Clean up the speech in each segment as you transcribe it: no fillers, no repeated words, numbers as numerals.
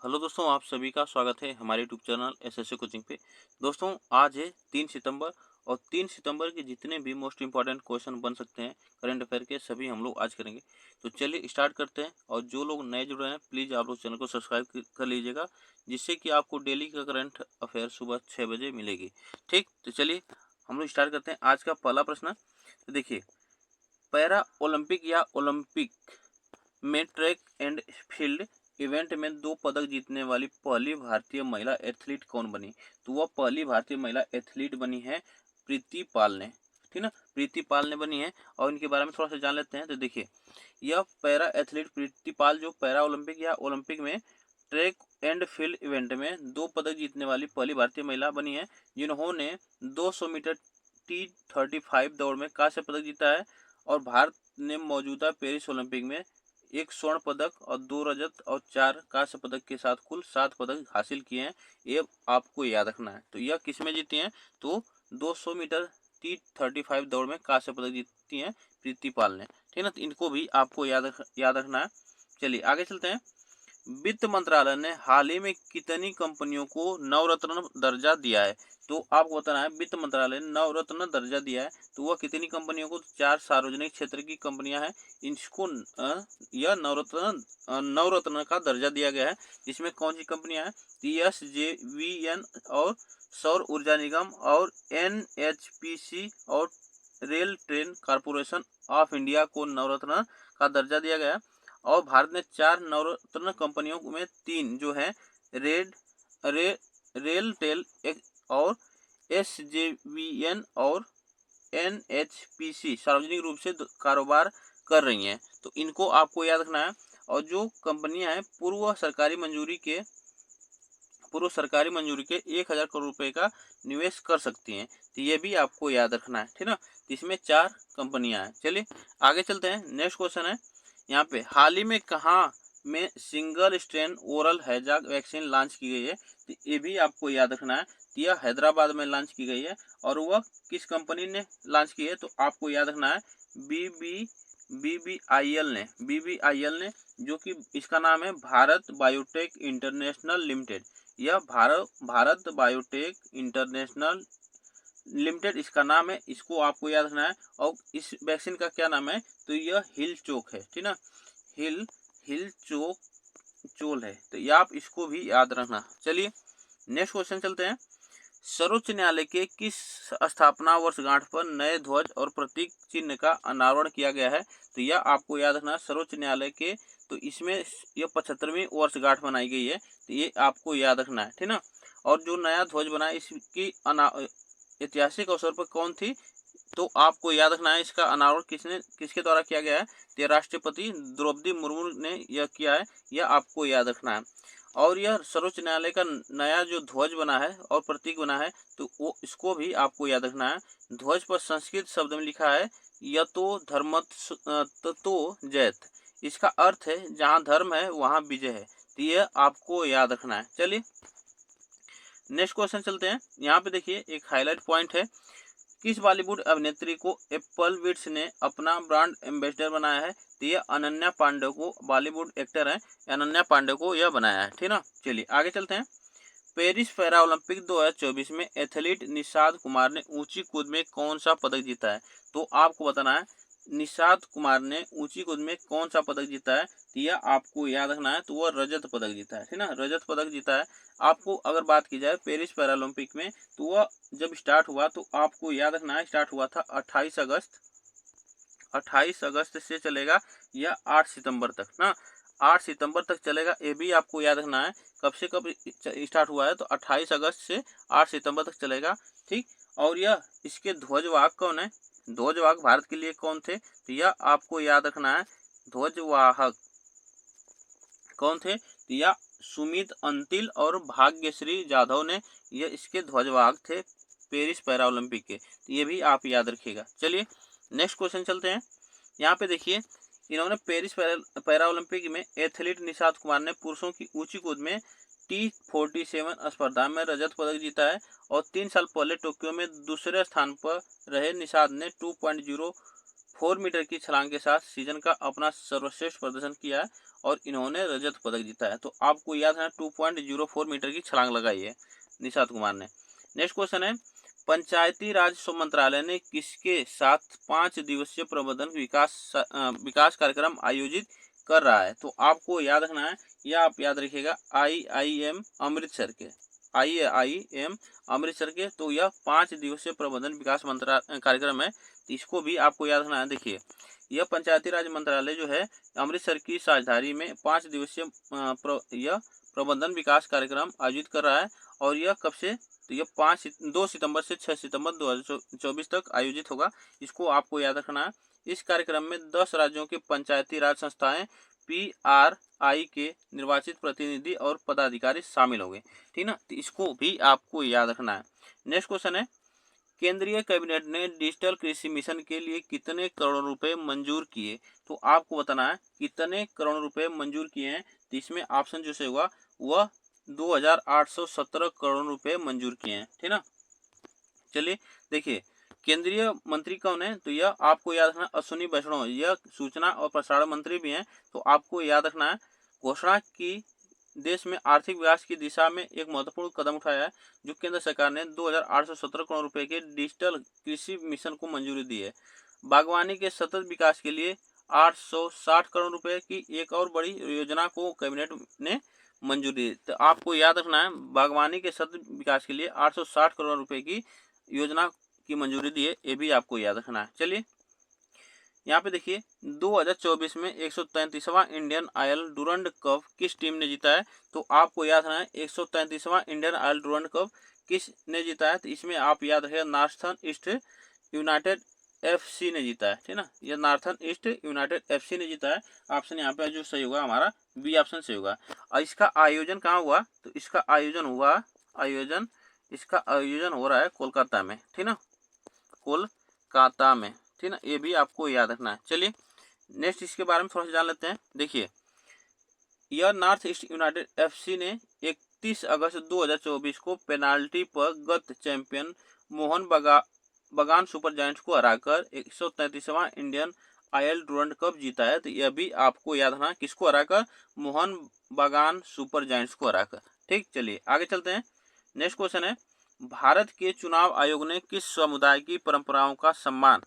Hello दोस्तों, आप सभी का स्वागत है हमारे यूट्यूब चैनल एसएससी कोचिंग पे। दोस्तों, आज है 3 सितंबर और 3 सितंबर के जितने भी मोस्ट इम्पॉर्टेंट क्वेश्चन बन सकते हैं करंट अफेयर के, सभी हम लोग आज करेंगे। तो चलिए स्टार्ट करते हैं। और जो लोग नए जुड़ रहे हैं प्लीज़ आप लोग चैनल को सब्सक्राइब कर लीजिएगा, जिससे कि आपको डेली का करंट अफेयर सुबह 6 बजे मिलेगी। ठीक, तो चलिए हम लोग स्टार्ट करते हैं। आज का पहला प्रश्न तो देखिए, पैरा ओलंपिक या ओलंपिक में ट्रैक एंड फील्ड इवेंट में 2 पदक जीतने वाली पहली भारतीय महिला एथलीट कौन बनी? तो वह पहली भारतीय महिला एथलीट बनी है प्रीति पाल ने। ठीक ना, प्रीति पाल ने बनी है। और इनके बारे में थोड़ा सा जान लेते हैं। तो देखिए, यह पैरा एथलीट प्रीति पाल जो पैरा ओलंपिक या ओलंपिक में ट्रैक एंड फील्ड इवेंट में 2 पदक जीतने वाली पहली भारतीय महिला बनी है, जिन्होंने 200 मीटर T35 दौड़ में कांस्य पदक जीता है। और भारत ने मौजूदा पेरिस ओलंपिक में 1 स्वर्ण पदक और 2 रजत और 4 कांस्य पदक के साथ कुल 7 पदक हासिल किए हैं। ये आपको याद रखना है। तो यह किसमें जीती हैं? तो 200 मीटर T35 दौड़ में कांस्य पदक जीती हैं प्रीति पाल ने। ठीक है ना, तो इनको भी आपको याद रखना है। चलिए आगे चलते हैं। वित्त मंत्रालय ने हाल ही में कितनी कंपनियों को नवरत्न दर्जा दिया है? तो आपको बताना है, वित्त मंत्रालय ने नवरत्न दर्जा दिया है तो वह कितनी कंपनियों को? 4 सार्वजनिक क्षेत्र की कंपनियां हैं, इनको यह नवरत्न का दर्जा दिया गया है। इसमें कौन सी कंपनियां हैं? SJVN और सौर ऊर्जा निगम और NHPC और rail train corporation of India को नवरत्न का दर्जा दिया गया है। और भारत ने 4 नवरत्न कंपनियों में 3 जो है रेड रे रेल टेल और SJVN और NHPC सार्वजनिक रूप से कारोबार कर रही हैं। तो इनको आपको याद रखना है। और जो कंपनियां हैं पूर्व सरकारी मंजूरी के 1000 करोड़ रुपए का निवेश कर सकती हैं। तो ये भी आपको याद रखना है। ठीक ना, इसमें 4 कंपनियां हैं। चलिए आगे चलते हैं। नेक्स्ट क्वेश्चन है यहाँ पे, हाल ही में कहाँ में सिंगल स्ट्रेन ओरल हैजा वैक्सीन लॉन्च की गई है? तो ये भी आपको याद रखना है। तो यह हैदराबाद में लॉन्च की गई है। और वह किस कंपनी ने लॉन्च की है? तो आपको याद रखना है बीबीआईएल ने, जो कि इसका नाम है भारत बायोटेक इंटरनेशनल लिमिटेड। यह भारत बायोटेक इंटरनेशनल लिमिटेड इसका नाम है। इसको आपको याद रखना है। और इस वैक्सीन का क्या नाम है? तो यह हिल चोक है। ठीक ना, हिल चोल है। तो ये आप इसको भी याद रखना। चलिए नेक्स्ट क्वेश्चन चलते हैं। सर्वोच्च न्यायालय के किस स्थापना वर्षगांठ पर नए ध्वज और प्रतीक चिन्ह का अनावरण किया गया है? तो यह आपको याद रखना। सर्वोच्च न्यायालय के, तो इसमें यह 75वीं वर्षगांठ मनाई गई है। तो ये आपको याद रखना है। ठीक ना, और जो नया ध्वज बना इसकी ऐतिहासिक अवसर पर कौन थी? तो आपको याद रखना है, इसका अनावरण किसके द्वारा किया गया है? तो राष्ट्रपति द्रौपदी मुर्मू ने यह किया है। यह आपको याद रखना है। और यह सर्वोच्च न्यायालय का नया जो ध्वज बना है और प्रतीक बना है, तो वो इसको भी आपको याद रखना है। ध्वज पर संस्कृत शब्द में लिखा है यतो धर्मत ततो जयत। इसका अर्थ है जहाँ धर्म है वहाँ विजय है। तो यह आपको याद रखना है। चलिए नेक्स्ट क्वेश्चन चलते हैं। यहाँ पे देखिए एक हाईलाइट पॉइंट है, किस बॉलीवुड अभिनेत्री को एप्पल विट्स ने अपना ब्रांड एम्बेसडर बनाया है? तो ये अनन्या पांडे को, बॉलीवुड एक्टर है अनन्या पांडे को यह बनाया है। ठीक ना, चलिए आगे चलते हैं। पेरिस पैरा ओलंपिक 2024 में एथलीट निषाद कुमार ने ऊंची कूद में कौन सा पदक जीता है? तो आपको बताना है निषाद कुमार ने ऊंची कूद में कौन सा पदक जीता है। तो यह आपको याद रखना है। तो वह रजत पदक जीता है। ठीक ना, रजत पदक जीता है। आपको अगर बात की जाए पेरिस पैरा ओलंपिक में, तो वह जब स्टार्ट हुआ तो आपको याद रखना है, स्टार्ट हुआ था 28 अगस्त से चलेगा यह 8 सितंबर तक ना, 8 सितंबर तक चलेगा। ये भी आपको याद रखना है कब से कब स्टार्ट हुआ है। तो 28 अगस्त से 8 सितंबर तक चलेगा। ठीक, और यह इसके ध्वजवाहक कौन है? ध्वजवाहक भारत के लिए कौन थे? तो यह आपको याद रखना है। ध्वजवाहक कौन थे? तो यह सुमित अंतिल और भाग्यश्री जाधव ने यह इसके ध्वजवाहक थे पेरिस पैरा ओलंपिक के। तो ये भी आप याद रखिएगा। चलिए नेक्स्ट क्वेश्चन चलते हैं। यहाँ पे देखिए, इन्होंने पेरिस पैरा ओलंपिक में एथलीट निषाद कुमार ने पुरुषों की ऊंची कूद में T47 स्पर्धा में रजत पदक जीता है। और 3 साल पहले टोक्यो में दूसरे स्थान पर रहे निषाद ने 4 मीटर की छलांग के साथ सीजन का अपना सर्वश्रेष्ठ प्रदर्शन किया है और इन्होंने रजत पदक जीता है। तो आपको याद है 2.04 मीटर की छलांग लगाई है निषाद कुमार ने। नेक्स्ट क्वेश्चन है, पंचायती राज मंत्रालय ने किसके साथ 5 दिवसीय प्रबंधन विकास कार्यक्रम आयोजित कर रहा है? तो आपको याद रखना है, या आप याद रखिएगा IIM अमृतसर के, IIM अमृतसर के। तो यह 5 दिवसीय प्रबंधन विकास कार्यक्रम है, इसको भी आपको याद रखना है। देखिए, यह पंचायती राज मंत्रालय जो है अमृतसर की साझेदारी में 5 दिवसीय यह प्रबंधन विकास कार्यक्रम आयोजित कर रहा है। और यह कब से? तो यह 2 सितंबर से 6 सितंबर 2024 तक आयोजित होगा। इसको आपको याद रखना है। इस कार्यक्रम में 10 राज्यों के पंचायती राज संस्थाएं PRI के निर्वाचित प्रतिनिधि और पदाधिकारी शामिल होंगे, ठीक ना। तो इसको भी आपको याद रखना है। नेक्स्ट क्वेश्चन है, केंद्रीय कैबिनेट ने डिजिटल कृषि मिशन के लिए कितने करोड़ रुपए मंजूर किए? तो आपको बताना है कितने करोड़ रुपए मंजूर किए हैं। तो इसमें ऑप्शन जो से होगा वह 2817 करोड़ रुपए मंजूर किए हैं, ठीक ना। चलिए देखिए, केंद्रीय मंत्री कौन है? तो यह आपको याद रखना अश्विनी वैष्णव, यह सूचना और प्रसारण मंत्री भी हैं। तो आपको याद रखना है, घोषणा की देश में आर्थिक विकास की दिशा में एक महत्वपूर्ण कदम उठाया है, जो केंद्र सरकार ने 2817 करोड़ रुपए के डिजिटल कृषि मिशन को मंजूरी दी है। बागवानी के सतत विकास के लिए 860 करोड़ रुपए की एक और बड़ी योजना को कैबिनेट ने मंजूरी दी। तो आपको याद रखना है, बागवानी के सतत विकास के लिए 860 करोड़ रुपए की योजना की मंजूरी दी है, ये भी आपको याद रखना है। चलिए यहाँ पे देखिए, 2024 में 133वां इंडियन आयल डूरंड कप किस टीम ने जीता है? तो आपको याद रखना है 133वां इंडियन आयल डूरंड कप किस ने जीता है? तो इसमें आप याद रखिए नॉर्थर्न ईस्ट यूनाइटेड FC ने जीता है, ठीक ना। यह नॉर्थर्न ईस्ट यूनाइटेड FC ने जीता है। ऑप्शन यहाँ पे जो सही होगा हमारा बी ऑप्शन सही होगा। और इसका आयोजन कहाँ हुआ? तो इसका आयोजन हो रहा है कोलकाता में, ठीक ना, कोलकाता में, ठीक ना। ये भी आपको याद रखना है। चलिए नेक्स्ट इसके बारे में थोड़ा सा जान लेते हैं। देखिए, यह नॉर्थ ईस्ट यूनाइटेड FC ने 31 अगस्त 2024 को पेनाल्टी पर गत चैंपियन मोहन बगान सुपर जायंट्स को हराकर 133वां इंडियन आयल डूरंड कप जीता है। तो यह भी आपको याद रखना, किसको हराकर? मोहन बगान सुपर जायंट्स को हराकर, ठीक। चलिए आगे चलते हैं। नेक्स्ट क्वेश्चन है, भारत के चुनाव आयोग ने किस समुदाय की परंपराओं का सम्मान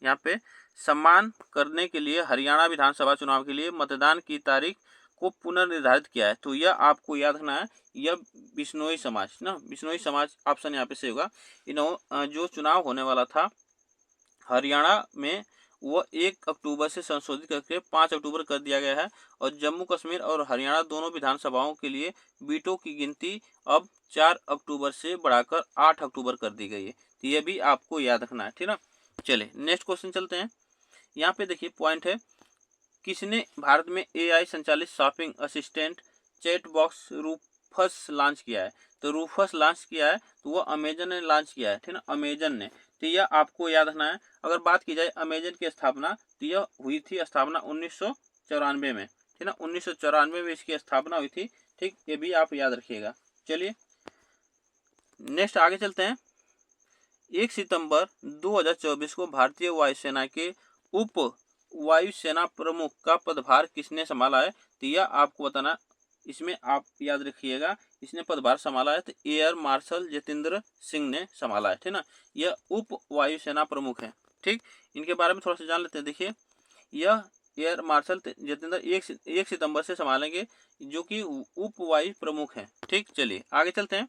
यहाँ पे सम्मान करने के लिए हरियाणा विधानसभा चुनाव के लिए मतदान की तारीख को पुनर्निर्धारित किया है? तो यह आपको याद रखना है, यह बिश्नोई समाज ना, बिश्नोई समाज ऑप्शन यहाँ पे से होगा। जो चुनाव होने वाला था हरियाणा में, वह 1 अक्टूबर से संशोधित करके 5 अक्टूबर कर दिया गया है। और जम्मू कश्मीर और हरियाणा दोनों विधानसभाओं के लिए बीटों की गिनती अब 4 अक्टूबर से बढ़ाकर 8 अक्टूबर कर दी गई है। तो यह भी आपको याद रखना है, ठीक ना। चलिए नेक्स्ट क्वेश्चन चलते हैं। यहाँ पे देखिए पॉइंट है, किसने भारत में AI संचालित shopping assistant chat box Rufus launch किया है? तो रूफस लॉन्च किया है, तो वो अमेजन ने लॉन्च किया है, ठीक ना, अमेजन ने। तो यह आपको याद रखना है। अगर बात की जाए अमेजन की स्थापना, तो यह हुई थी स्थापना 1994 में, ठीक ना, 1994 में इसकी स्थापना हुई थी, ठीक। ये भी आप याद रखिएगा। चलिए नेक्स्ट आगे चलते हैं। 1 सितंबर 2024 को भारतीय वायुसेना के उप वायुसेना प्रमुख का पदभार किसने संभाला है? तो यह आपको बताना, इसमें आप याद रखिएगा, इसने पदभार संभाला है तो एयर मार्शल जितेंद्र सिंह ने संभाला है, ठीक ना। यह उप वायुसेना प्रमुख है, ठीक। इनके बारे में थोड़ा सा जान लेते हैं। देखिए, यह एयर मार्शल जितेंद्र 1 सितंबर से संभालेंगे, जो कि उप वायु प्रमुख है, ठीक। चलिए आगे चलते हैं।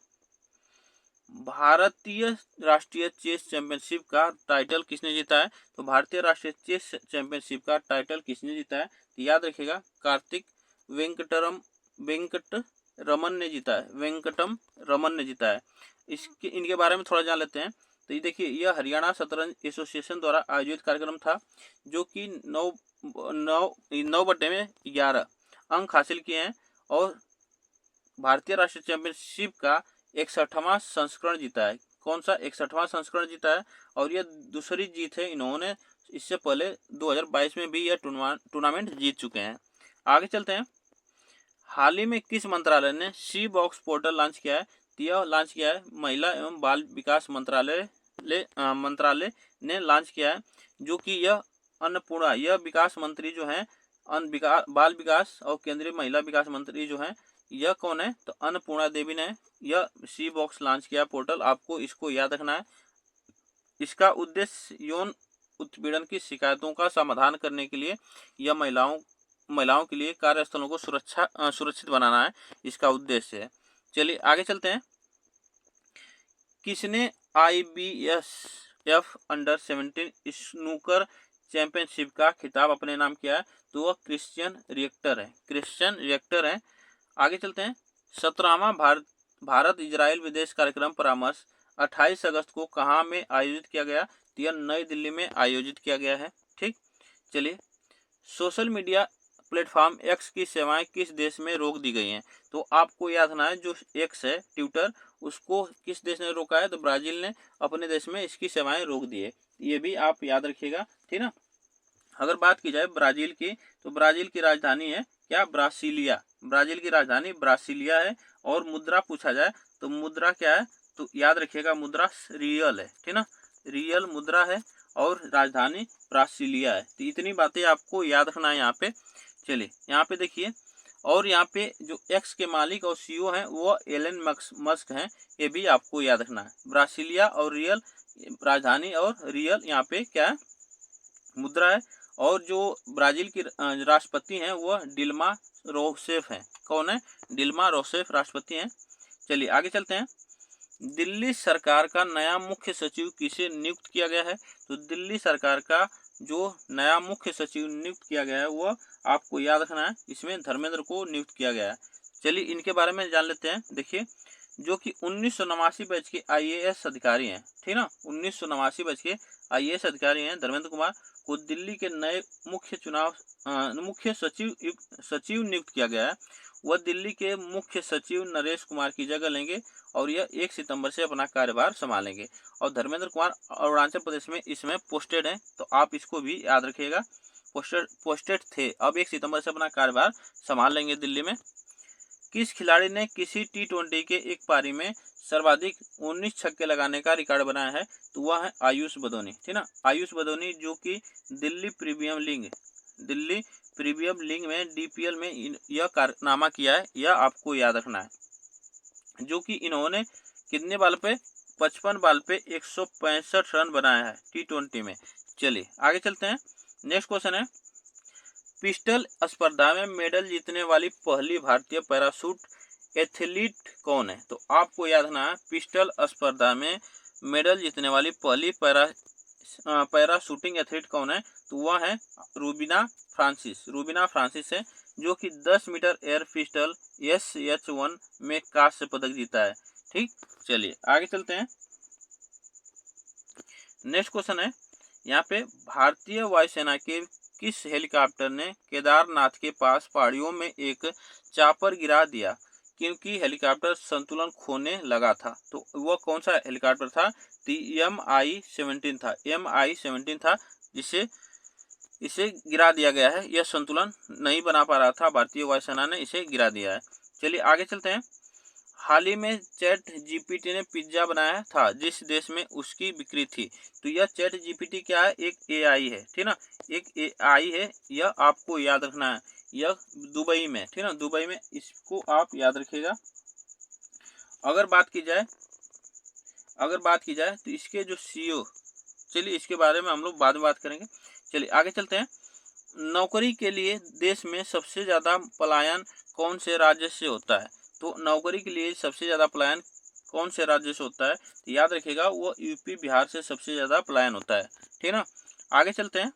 भारतीय राष्ट्रीय चेस चैंपियनशिप का टाइटल किसने जीता है? तो भारतीय राष्ट्रीय चेस चैंपियनशिप का टाइटल किसने जीता है? तो याद रखिएगा कार्तिक वेंकटरमन ने जीता है, वेंकटम रमन ने जीता है। इनके बारे में थोड़ा जान लेते हैं। तो ये देखिए, यह हरियाणा शतरंज एसोसिएशन द्वारा आयोजित कार्यक्रम था, जो कि 9/11 अंक हासिल किए हैं और भारतीय राष्ट्रीय चैंपियनशिप का 61वां संस्करण जीता है। कौन सा? 61वां संस्करण जीता है, और यह दूसरी जीत है इन्होंने। इससे पहले 2022 में भी यह टूर्नामेंट जीत चुके हैं। आगे चलते हैं। हाल ही में किस मंत्रालय ने सी बॉक्स पोर्टल लॉन्च किया है? यह लॉन्च किया है महिला एवं बाल विकास मंत्रालय मंत्रालय ने लॉन्च किया है, जो कि यह अन्नपूर्णा, यह विकास मंत्री जो है बाल विकास और केंद्रीय महिला विकास मंत्री जो है, यह कौन है, तो अन्नपूर्णा देवी ने यह सी बॉक्स लॉन्च किया पोर्टल। आपको इसको याद रखना है। इसका उद्देश्य यौन उत्पीड़न की शिकायतों का समाधान करने के लिए यह महिलाओं के लिए कार्यस्थलों को सुरक्षित बनाना है, इसका उद्देश्य है। चलिए आगे चलते हैं। किसने IBSF अंडर-17 स्नूकर चैंपियनशिप का खिताब अपने नाम किया है, तो वह क्रिश्चियन रिएक्टर है। आगे चलते हैं। 17वां भारत इजराइल विदेश कार्यक्रम परामर्श 28 अगस्त को कहाँ में आयोजित किया गया, तो यह नई दिल्ली में आयोजित किया गया है। ठीक, चलिए। सोशल मीडिया प्लेटफॉर्म एक्स की सेवाएं किस देश में रोक दी गई हैं, तो आपको याद रखना है, जो एक्स है ट्विटर, उसको किस देश ने रोका है, तो ब्राजील ने अपने देश में इसकी सेवाएं रोक दी है। ये भी आप याद रखिएगा, ठीक ना। अगर बात की जाए ब्राजील की, तो ब्राजील की राजधानी है क्या, ब्रासिलिया। ब्राजील की राजधानी ब्रासिलिया है। और मुद्रा पूछा जाए तो मुद्रा क्या है, तो याद रखिएगा मुद्रा रियल है, ठीक ना, रियल मुद्रा है और राजधानी ब्रासिलिया है। तो इतनी बातें आपको याद रखना है यहाँ पे। चलिए यहाँ पे देखिए, और यहाँ पे जो एक्स के मालिक और CEO हैं वो एलन मस्क हैं, ये भी आपको याद रखना है। ब्रासिलिया और रियल राजधानी और रियल यहाँ पे क्या है, मुद्रा है। और जो ब्राजील की राष्ट्रपति हैं वह डिल्मा रोसेफ हैं। कौन है, डिल्मा रोसेफ राष्ट्रपति हैं। चलिए आगे चलते हैं। दिल्ली सरकार का नया मुख्य सचिव किसे नियुक्त किया गया है, तो दिल्ली सरकार का जो नया मुख्य सचिव नियुक्त किया गया है वह आपको याद रखना है, इसमें धर्मेंद्र को नियुक्त किया गया है। चलिए इनके बारे में जान लेते हैं। देखिए, जो कि 1989 बैच के IAS अधिकारी हैं, ठीक ना, 1989 बैच के IAS अधिकारी हैं, धर्मेंद्र कुमार को दिल्ली के नए मुख्य सचिव नियुक्त किया गया है। वह दिल्ली के मुख्य सचिव नरेश कुमार की जगह लेंगे और यह 1 सितंबर से अपना कार्यभार संभालेंगे। और धर्मेंद्र कुमार अरुणाचल प्रदेश में इसमें पोस्टेड हैं, तो आप इसको भी याद रखिएगा, पोस्टेड थे, अब 1 सितंबर से अपना कार्यभार संभाल लेंगे दिल्ली में। किस खिलाड़ी ने किसी T20 के एक पारी में सर्वाधिक 19 छक्के लगाने का रिकॉर्ड बनाया है, तो वह है आयुष बदौनी, ठीक ना, आयुष बदौनी, जो कि दिल्ली प्रीमियम लीग में DPL में यह कारनामा किया है, यह आपको याद रखना है। जो कि इन्होंने कितने बाल पे, 55 बाल पे 165 रन बनाया है T20 में। चलिए आगे चलते हैं। नेक्स्ट क्वेश्चन है, पिस्टल स्पर्धा में मेडल जीतने वाली पहली भारतीय पैराशूट एथलीट कौन है, तो आपको याद रखना है, पिस्टल स्पर्धा में मेडल जीतने वाली पहली पैराशूटिंग एथलीट कौन है, तो वह है रूबिना फ्रांसिस है, जो कि 10 मीटर एयर पिस्टल SH1 में कांस्य पदक जीता है। ठीक, चलिए आगे चलते हैं। नेक्स्ट क्वेश्चन है, यहाँ पे भारतीय वायुसेना के किस हेलीकॉप्टर ने केदारनाथ के पास पहाड़ियों में एक चापर गिरा दिया क्योंकि हेलीकॉप्टर संतुलन खोने लगा था, तो वह कौन सा हेलीकॉप्टर था, MI-17 था, जिसे इसे गिरा दिया गया है। यह संतुलन नहीं बना पा रहा था, भारतीय वायुसेना ने इसे गिरा दिया है। चलिए आगे चलते हैं। हाल ही में ChatGPT ने पिज्जा बनाया था जिस देश में उसकी बिक्री थी, तो यह ChatGPT क्या है, एक AI है, ठीक ना, एक AI है, यह आपको याद रखना है, यह दुबई में, ठीक ना, दुबई में, इसको आप याद रखिएगा। अगर बात की जाए तो इसके जो CEO, चलिए इसके बारे में हम लोग बाद में बात करेंगे। चलिए आगे चलते हैं। नौकरी के लिए देश में सबसे ज़्यादा पलायन कौन से राज्य से होता है, तो नौकरी के लिए सबसे ज़्यादा पलायन कौन से राज्य से होता है, तो याद रखिएगा वो UP बिहार से सबसे ज़्यादा पलायन होता है, ठीक ना। आगे चलते हैं।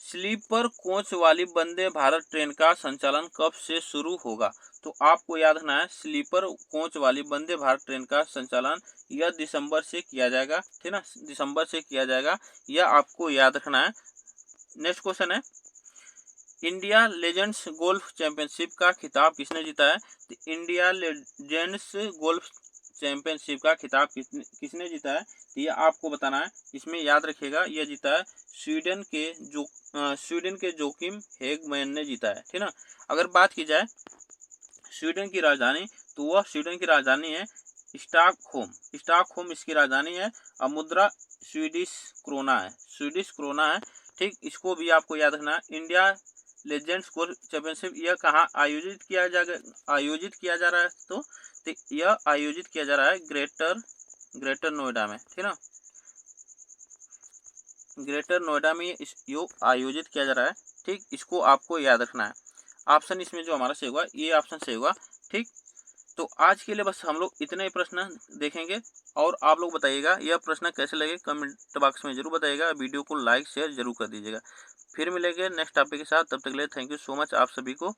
स्लीपर कोच वाली वंदे भारत ट्रेन का संचालन कब से शुरू होगा, तो आपको याद रखना है, स्लीपर कोच वाली वंदे भारत ट्रेन का संचालन यह दिसंबर से किया जाएगा, ठीक ना, दिसंबर से किया जाएगा, यह आपको याद रखना है। नेक्स्ट क्वेश्चन है, इंडिया लेजेंड्स गोल्फ चैंपियनशिप का खिताब किसने जीता है, तो इंडिया लेजेंड्स गोल्फ चैंपियनशिप का खिताब किसने जीता है, तो यह आपको बताना है। इसमें याद रखिएगा यह जीता है स्वीडन के जोकिम हेगमैन ने जीता है, ठीक ना। अगर बात की जाए स्वीडन की राजधानी, तो वह स्वीडन की राजधानी है स्टॉकहोम इसकी राजधानी है और मुद्रा स्वीडिश क्रोना है। ठीक, इसको भी आपको याद रखना है। इंडिया लेजेंड्स गोल्फ चैंपियनशिप यह कहाँ आयोजित किया जा रहा है? तो यह आयोजित किया जा रहा है ग्रेटर नोएडा में, ठीक ना। ग्रेटर नोएडा में यो आयोजित किया जा रहा है। ठीक, इसको आपको याद रखना है। ऑप्शन इसमें जो हमारा सही होगा ये ऑप्शन सही होगा। ठीक, तो आज के लिए बस हम लोग इतने ही प्रश्न देखेंगे और आप लोग बताइएगा यह प्रश्न कैसे लगे, कमेंट बॉक्स में जरूर बताइएगा। वीडियो को लाइक शेयर जरूर कर दीजिएगा। फिर मिलेंगे नेक्स्ट टॉपिक के साथ, तब तक के लिए थैंक यू सो मच आप सभी को।